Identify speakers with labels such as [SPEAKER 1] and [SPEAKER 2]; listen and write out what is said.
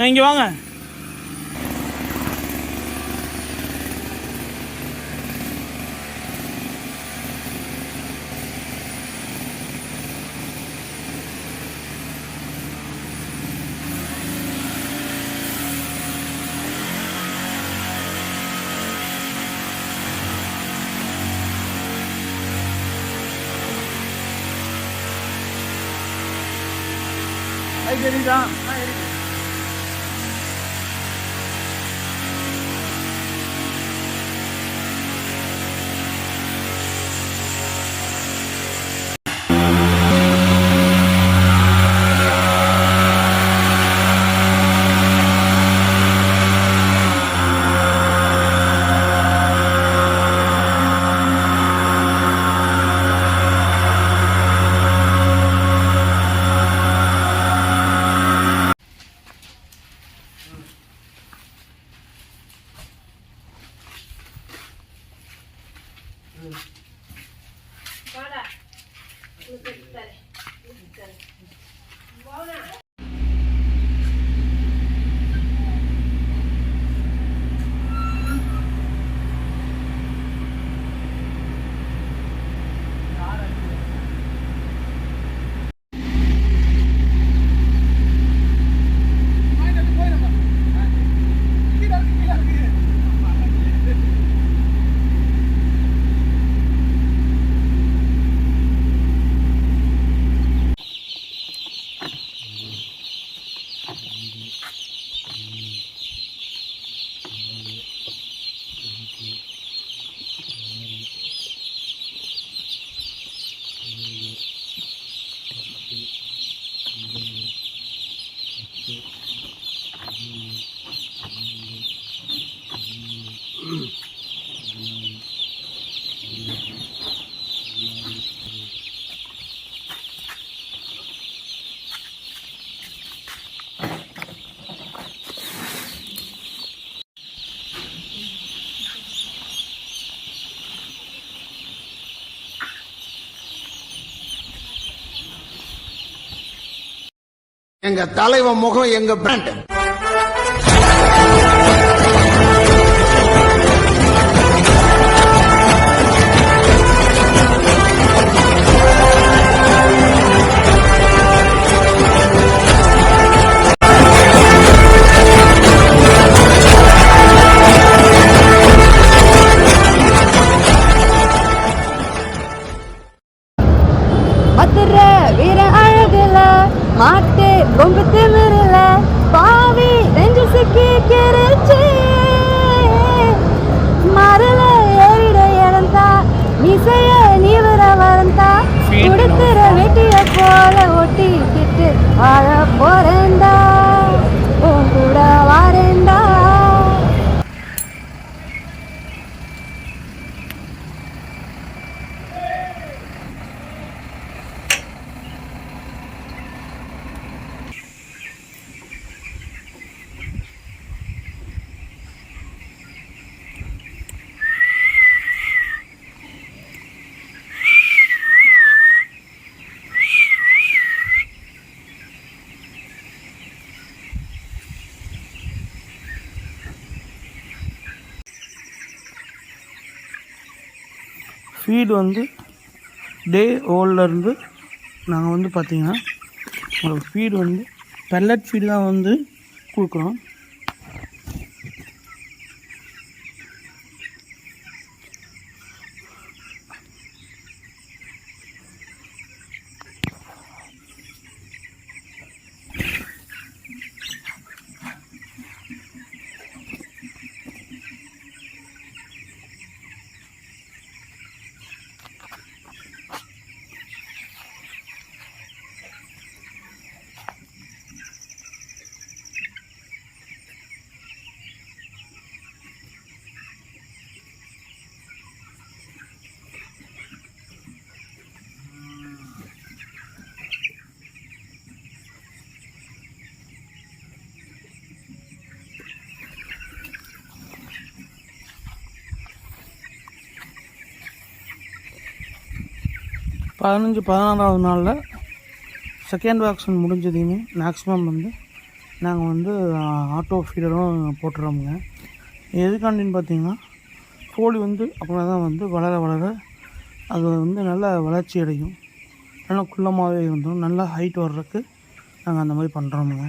[SPEAKER 1] இங்கே வாங்க. தெரியுதா?
[SPEAKER 2] எங்க தலைவன் முகம் எங்க பிராண்ட்.
[SPEAKER 3] மாட்டு ரொம்ப திமிரல பாவி நெஞ்சு சிக்கி கிரிச்சு மரல ஏறிட இறந்தா மிசைய நீவர வரந்தா கொடுத்துற வெட்டிய போல ஒட்டிக்கிட்டு வாழ போறேன்டா உன் கூட வாரேன்டா.
[SPEAKER 1] ஃபீடு வந்து டே ஓல்லேருந்து நாங்கள் வந்து பார்த்திங்கன்னா உங்களுக்கு ஃபீடு வந்து பெல்லட் ஃபீடு தான் வந்து கொடுக்குறோம். 16வது நாளில் செகண்ட் வேக்சின் முடிஞ்சதையுமே மேக்ஸிமம் வந்து நாங்கள் வந்து ஆட்டோ ஃபீடரும் போட்டுறோமுங்க. எதுக்காண்டின்னு பார்த்தீங்கன்னா கோழி வந்து அப்படின்னா தான் வந்து வளர வளர அது வந்து நல்லா வளர்ச்சி அடையும், நல்லா குள்ளமாகவே வந்துடும், நல்லா ஹைட் வர்றதுக்கு நாங்கள் அந்த மாதிரி பண்ணுறோமுங்க.